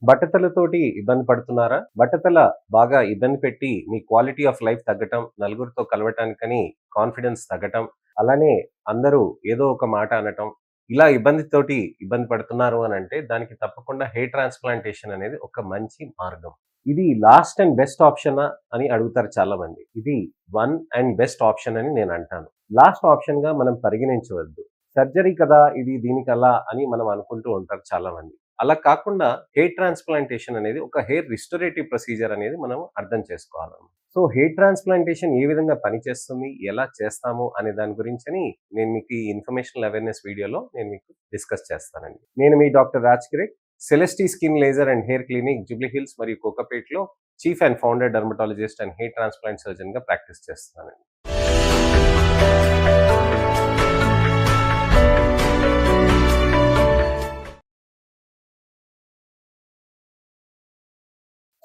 బట్టతలతోటి ఇబ్బంది పడుతున్నారా? బట్టతల బాగా ఇబ్బంది పెట్టి మీ క్వాలిటీ ఆఫ్ లైఫ్ తగ్గటం, నలుగురితో కలవటానికని కాన్ఫిడెన్స్ తగ్గటం, అలానే అందరూ ఏదో ఒక మాట అనటం, ఇలా ఇబ్బంది పడుతున్నారు అనంటే దానికి తప్పకుండా హెయిర్ ట్రాన్స్‌ప్లాంటేషన్ అనేది ఒక మంచి మార్గం. ఇది లాస్ట్ అండ్ బెస్ట్ ఆప్షనా అని అడుగుతారు చాలామంది. ఇది వన్ అండ్ బెస్ట్ ఆప్షన్ అని నేనంటాను. లాస్ట్ ఆప్షన్‌గా మనం పరిగణించవద్దు. సర్జరీ కదా! ఇది దీనికలా అని మనం అనుకుంటూ ఉంటారు చాలామంది. అలా కాకుండా హెయిర్ ట్రాన్స్‌ప్లాంటేషన్ అనేది ఒక హెయిర్ రిస్టోరేటివ్ ప్రొసీజర్ అనేది మనం అర్థం చేసుకోవాలన్నమాట. సో, హెయిర్ ట్రాన్స్‌ప్లాంటేషన్ ఏ విధంగా పనిచేస్తుంది? ఎలా చేస్తాము? అనే దాని గురించని నేను మీకు ఈ ఇన్ఫర్మేషనల్ అవేర్‌నెస్ వీడియోలో నేను మీకు డిస్కస్ చేస్తానండి. నేను మీ doctor Raj Kirit, Celestee skin laser and hair clinic Jubilee Hills మరియు కోకాపేట్‌లో chief and founder dermatologist and hair transplant సర్జన్‌గా ప్రాక్టీస్ చేస్తున్నానండి.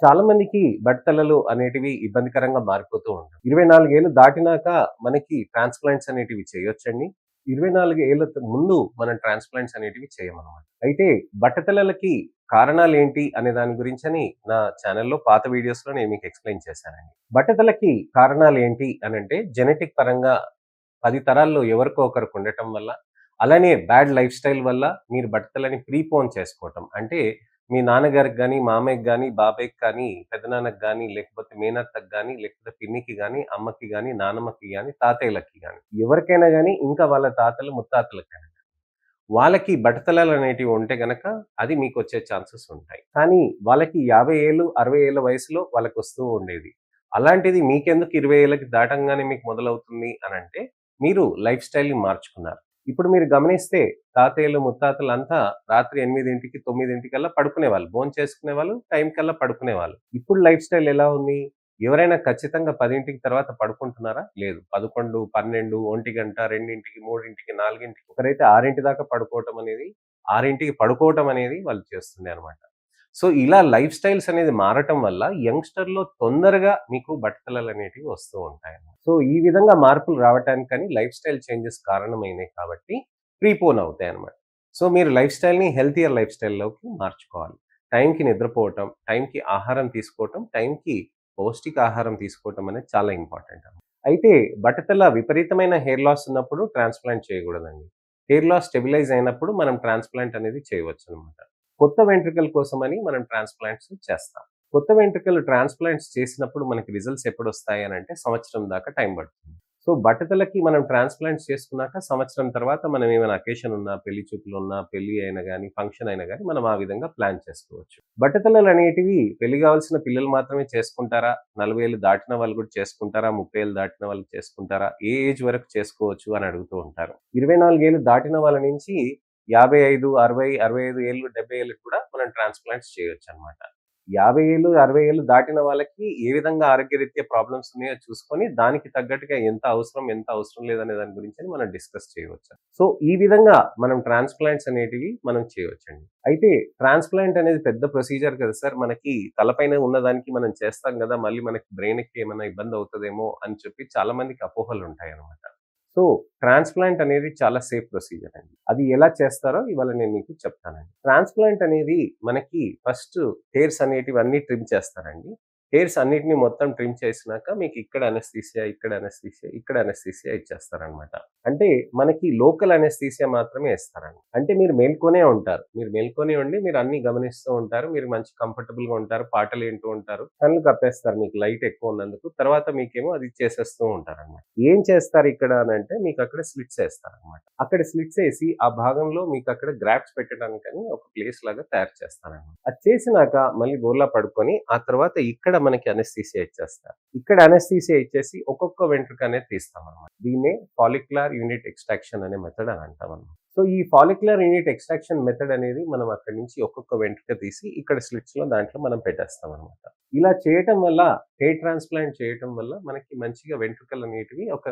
చాలా మందికి బట్టతలలు అనేటివి ఇబ్బందికరంగా మారిపోతూ ఉంటాయి. 24 ఏళ్ళు దాటినాక మనకి ట్రాన్స్‌ప్లాంట్స్ అనేటివి చేయొచ్చండి. 24 ఏళ్ల ముందు మనం ట్రాన్స్‌ప్లాంట్స్ అనేటివి చేయమనమాట. అయితే బట్టతలలకి కారణాలేంటి అనే దాని గురించని నా ఛానెల్‌లో పాత వీడియోస్‌లో నేను మీకు ఎక్స్‌ప్లెయిన్ చేశానండి. బట్టతలకి కారణాలేంటి అనంటే జెనెటిక్ పరంగా 10 తరాల్లో ఎవరికో ఒకరికి ఉండటం వల్ల, అలానే బ్యాడ్ లైఫ్ స్టైల్ వల్ల మీరు బట్టతలని ప్రీపోన్ చేసుకోవటం. అంటే మీ నాన్నగారికి గాని, మామయ్యకి గాని, బాబాయ్‌కి కానీ, పెదనాన్నకి గాని, లేకపోతే మేనత్తకి గాని, లేకపోతే పిన్నికి గాని, అమ్మకి గాని, నానమ్మకి గాని, తాతయ్యలకి గాని, ఎవరికైనా గాని ఇంకా వాళ్ళ తాతలు, ముత్తాతలకైనా వాళ్ళకి బట్టతలలనేటివి ఉంటే గనక అది మీకొచ్చే ఛాన్సెస్ ఉంటాయి. కానీ వాళ్ళకి 50 ఏళ్ళు, 60 ఏళ్ల వయసులో వాళ్ళకొస్తూ ఉండేది. అలాంటిది మీకెందుకు 20 ఏళ్ళకి దాటంగానే మీకు మొదలవుతుంది అనంటే, మీరు లైఫ్ స్టైల్‌ని మార్చుకున్నారు. ఇప్పుడు మీరు గమనిస్తే తాతయ్యలు, ముత్తాతలంతా రాత్రి 8:00, 9:00కల్లా పడుకునేవాళ్ళు. భోంచేసుకునేవాళ్ళు, టైంకల్లా పడుకునేవాళ్ళు. ఇప్పుడు లైఫ్ స్టైల్ ఎలా ఉంది? ఎవరైనా ఖచ్చితంగా 10:00 తర్వాత పడుకుంటున్నారా? లేదు. 11, 12, 1 గంట, 2, 3, 4 ఒకరైతే 6 దాకా పడుకోవటం అనేది 6కి పడుకోవటం అనేది వాళ్ళు చేస్తుండే అనమాట. సో, ఇలా లైఫ్ స్టైల్స్ అనేది మారటం వల్ల యంగ్‌స్టర్‌లో తొందరగా మీకు బట్టతలలనేటివి వస్తూ ఉంటాయన్నమాట. సో, ఈ విధంగా మార్పులు రావటానికని లైఫ్ స్టైల్ చేంజెస్ కారణమైనయి కాబట్టి ప్రీపోన్ అవుతాయన్నమాట. సో, మీరు లైఫ్ స్టైల్‌ని హెల్తియర్ లైఫ్ స్టైల్‌లోకి మార్చుకోవాలి. టైంకి నిద్రపోవటం, టైంకి ఆహారం తీసుకోవటం, టైంకి పౌష్టికాహారం తీసుకోవటం అనేది చాలా ఇంపార్టెంట్. అయితే బట్టతల విపరీతమైన హెయిర్ లాస్ ఉన్నప్పుడు ట్రాన్స్‌ప్లాంట్ చేయగూడదండి. హెయిర్ లాస్ స్టెబిలైజ్ అయినప్పుడు మనం ట్రాన్స్‌ప్లాంట్ అనేది చేయవచ్చనమాట. కొత్త వెంట్రుకల కోసమని మనం ట్రాన్స్‌ప్లాంట్స్ చేస్తాం. కొత్త వెంట్రుకలు ట్రాన్స్‌ప్లాంట్స్ చేసినప్పుడు మనకి రిజల్ట్స్ ఎప్పుడొస్తాయి అనంటే సంవత్సరం దాకా టైం పడుతుంది. సో, బట్టతలకి మనం ట్రాన్స్‌ప్లాంట్స్ చేసుకున్నాక సంవత్సరం తర్వాత మనం ఏమైనా అకేషన్ ఉన్నా, పెళ్లి చూపులున్నా, పెళ్లి అయినా గాని, ఫంక్షన్ అయినా గాని మనం ఆ విధంగా ప్లాన్ చేసుకోవచ్చు. బట్టతలలనేటివి పెళ్లి గావాల్సిన పిల్లలు మాత్రమే చేసుకుంటారా? 40 ఏళ్ళు దాటిన వాళ్ళు కూడా చేసుకుంటారా? 30 ఏళ్ళు దాటిన వాళ్ళు చేసుకుంటారా? ఏ ఏజ్ వరకు చేసుకోవచ్చు అని అడుగుతూ ఉంటారు. 24 ఏళ్ళు దాటిన వాళ్ళ నుంచి 55, 60, 65 ఏళ్ళు, 70 ఏళ్ళకి కూడా మనం ట్రాన్స్‌ప్లాంట్స్ చేయొచ్చనమాట. 50 ఏళ్ళు, 60 ఏళ్ళు దాటిన వాళ్ళకి ఏ విధంగా ఆరోగ్యరీత్యా ప్రాబ్లమ్స్ ఉన్నాయో చూసుకొని, దానికి తగ్గట్టుగా ఎంత అవసరం, ఎంత అవసరం లేదనే దాని గురించని మనం డిస్కస్ చేయవచ్చు. సో, ఈ విధంగా మనం ట్రాన్స్‌ప్లాంట్స్ అనేటివి మనం చేయొచ్చండి. అయితే ట్రాన్స్‌ప్లాంట్ అనేది పెద్ద ప్రొసీజర్ కదా సార్! మనకి తలపైన ఉన్నదానికి మనం చేస్తాం గదా! మళ్ళీ మనకి బ్రెయిన్‌కి ఏమైనా ఇబ్బందవుతదేమో అని చెప్పి చాలా మందికి అపోహలుంటాయనమాట. సో, ట్రాన్స్‌ప్లాంట్ అనేది చాలా సేఫ్ ప్రొసీజర్ అండి. అది ఎలా చేస్తారో ఇవాళ నేను మీకు చెప్తానండి. ట్రాన్స్‌ప్లాంట్ అనేది మనకి ఫస్ట్ హెయిర్స్ అనేటివన్నీ ట్రిమ్ చేస్తారండి. హెయిర్స్ అన్నిటిని మొత్తం ట్రిమ్ చేసినాక మీకు ఇక్కడ అనస్థీసియా, ఇక్కడ అనస్థీసియా, ఇక్కడ అనస్థీసియా ఇచ్చేస్తారనమాట. అంటే మనకి లోకల్ అనస్థీసియా మాత్రమే ఇస్తారండి. అంటే మీరు మేల్కొనే ఉంటారు. మీరు మేల్కొనే ఉండి మీరు అన్నీ గమనిస్తూ ఉంటారు. మీరు మంచి కంఫర్టబుల్‌గా ఉంటారు. పాటలు వింటూ ఉంటారు. కళ్ళు కప్పేస్తారు మీకు లైట్ ఎక్కువ ఉన్నందుకు. తర్వాత మీకేమో అది చేసేస్తూ ఉంటారనమాట. ఏం చేస్తారు ఇక్కడ అనంటే మీకు అక్కడ స్లిట్స్ ఏస్తారనమాట. అక్కడ స్లిట్స్ ఏసి ఆ భాగంలో మీకు అక్కడ గ్రాఫ్ట్స్ పెట్టడానికని ఒక ప్లేస్ లాగా తయారు చేస్తారనమాట. అది చేసినాక మళ్ళీ బోర్లా పడుకొని ఆ తర్వాత ఇక్కడ మనకి అనస్థీసియా ఇచ్చేస్తారు. ఇక్కడ అనస్థీసియా ఇచ్చేసి ఒక్కొక్క వెంట్రుక అనేది తీస్తామనమాట. దీన్నే ఫాలిక్యులర్ యూనిట్ ఎక్స్ట్రాక్షన్ అనే మెథడ్ అని అంటామనమాట. సో, ఈ ఫాలిక్యులర్ యూనిట్ ఎక్స్ట్రాక్షన్ మెథడ్ అనేది మనం అక్కడి నుంచి ఒక్కొక్క వెంట్రుక తీసి ఇక్కడ స్లిట్స్‌లో దాంట్లో మనం పెట్టేస్తామనమాట. ఇలా చేయటం వల్ల హెయిర్ ట్రాన్స్‌ప్లాంట్ చేయటం వల్ల మనకి మంచిగా వెంట్రుకలనేటివి ఒక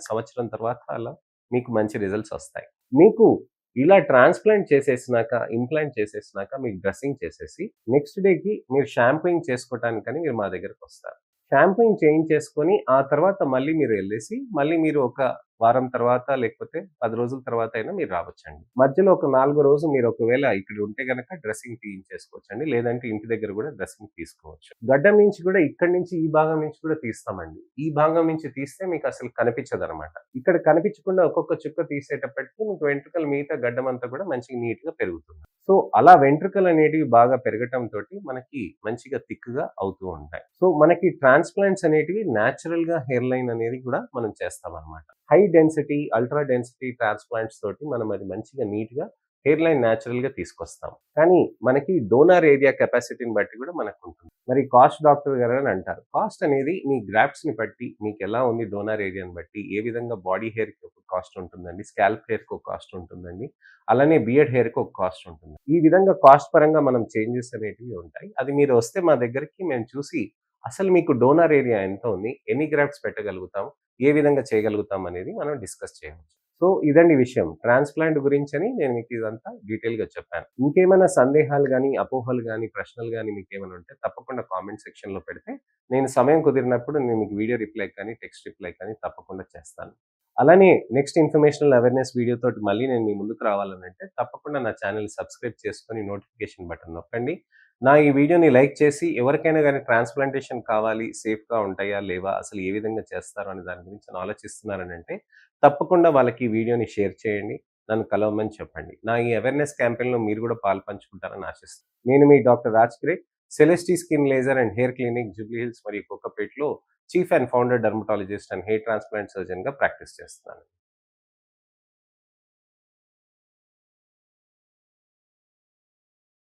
సంవత్సరం తర్వాత అలా మీకు మంచి రిజల్ట్స్ ఒస్తాయి. మీకు ఇలా ట్రాన్స్‌ప్లాంట్ చేసేసినాక, ఇంప్లాంట్ చేసేసినాక మీకు డ్రెస్సింగ్ చేసేసి నెక్స్ట్ డేకి మీరు షాంపూయింగ్ చేసుకోవటానికని మీరు మా దగ్గరకొస్తారు. షాంపూయింగ్ చేయించేసుకొని ఆ తర్వాత మళ్ళీ మీరు ఎళ్ళేసి మళ్ళీ మీరు ఒక వారం తర్వాత లేకపోతే 10 రోజుల తర్వాత అయినా మీరు రావచ్చండి. మధ్యలో ఒక 4 రోజు మీరు ఒకవేళ ఇక్కడ ఉంటే గనక డ్రెస్సింగ్ తీయించేసుకోవచ్చండి. లేదంటే ఇంటి దగ్గర కూడా డ్రెస్సింగ్ తీసుకోవచ్చు. గడ్డం నుంచి కూడా ఇక్కడి నుంచి ఈ భాగం నుంచి కూడా తీస్తామండి. ఈ భాగం నుంచి తీస్తే మీకు అసలు కనిపించదనమాట. ఇక్కడ కనిపించకుండా ఒక్కొక్క చుక్క తీసేటప్పటికి మీకు వెంట్రుకలు మిగతా గడ్డం అంతా కూడా మంచిగా నీట్‌గా పెరుగుతుంది. సో, అలా వెంట్రుకలనేటివి బాగా పెరగటం తోటి మనకి మంచిగా థిక్‌గా అవుతూ ఉంటాయి. సో, మనకి ట్రాన్స్‌ప్లాంట్స్ అనేటివి నేచురల్‌గా హెయిర్ లైన్ అనేది కూడా మనం చేస్తామనమాట. High density, ultra density transplants తోటి మనం అది మంచిగా నీట్‌గా హెయిర్ లైన్ నేచురల్‌గా తీసుకొస్తాం. కానీ మనకి డోనర్ ఏరియా కెపాసిటీని బట్టి కూడా మనకుంటుంది. మరి కాస్ట్ డాక్టర్ గారు అని అంటారు. కాస్ట్ అనేది మీ గ్రాఫ్ట్స్‌ని బట్టి మీకెలా ఉంది డోనర్ ఏరియాని బట్టి ఏ విధంగా బాడీ హెయిర్‌కి ఒక కాస్ట్ ఉంటుందండి. స్కాల్ప్ హెయిర్‌కి ఒక కాస్ట్ ఉంటుందండి. అలానే బియర్డ్ హెయిర్‌కి ఒక కాస్ట్ ఉంటుంది. ఈ విధంగా కాస్ట్ పరంగా మనం చేంజెస్ అనేటివి ఉంటాయి. అది మీరు వస్తే మా దగ్గరికి మేము చూసి అసలు మీకు డోనర్ ఏరియా ఎంత ఉంది? ఎన్ని గ్రాఫ్ట్స్ పెట్టగలుగుతాం? ఏ విధంగా చేయగలుగుతాం అనేది మనం డిస్కస్ చేయవచ్చు. సో, ఇదండి విషయం. ట్రాన్స్‌ప్లాంట్ గురించని నేను మీకు ఇదంతా డీటెయిల్‌గా చెప్పాను. ఇంకేమైనా సందేహాలు గాని, అపోహలు గాని, ప్రశ్నలు గాని మీకేమైనా ఉంటే తప్పకుండా కామెంట్ సెక్షన్‌లో పెడితే నేను సమయం కుదిరినప్పుడు నేను మీకు వీడియో రిప్లై కానీ, టెక్స్ట్ రిప్లై కానీ తప్పకుండా చేస్తాను. అలానే నెక్స్ట్ ఇన్ఫర్మేషనల్ అవేర్‌నెస్ వీడియోతోటి మళ్ళీ నేను మీ ముందుకు రావాలనంటే తప్పకుండా నా ఛానెల్‌ని సబ్స్క్రైబ్ చేసుకొని నోటిఫికేషన్ బటన్ నొక్కండి. నా ఈ వీడియోని లైక్ చేసి ఎవరికైనా గాని ట్రాన్స్‌ప్లాంటేషన్ కావాలి, సేఫ్‌గా ఉంటాయా? లేవా? అసలు ఏ విధంగా చేస్తారు అనే దాని గురించి ఆలోచిస్తున్నారనంటే తప్పకుండా వాళ్ళకి ఈ వీడియోని షేర్ చేయండి. నన్ను కలవమని చెప్పండి. నా ఈ అవేర్‌నెస్ క్యాంపెయిన్‌లో మీరు కూడా పాలుపంచుకుంటారని ఆశిస్తున్నాను. నేను మీ డాక్టర్ రాజ్ కిరే, Celestee skin laser and hair clinic Jubilee Hills మరియు కోకాపేట్‌లో chief and founder dermatologist and hair transplant సర్జన్‌గా ప్రాక్టీస్ చేస్తున్నాను.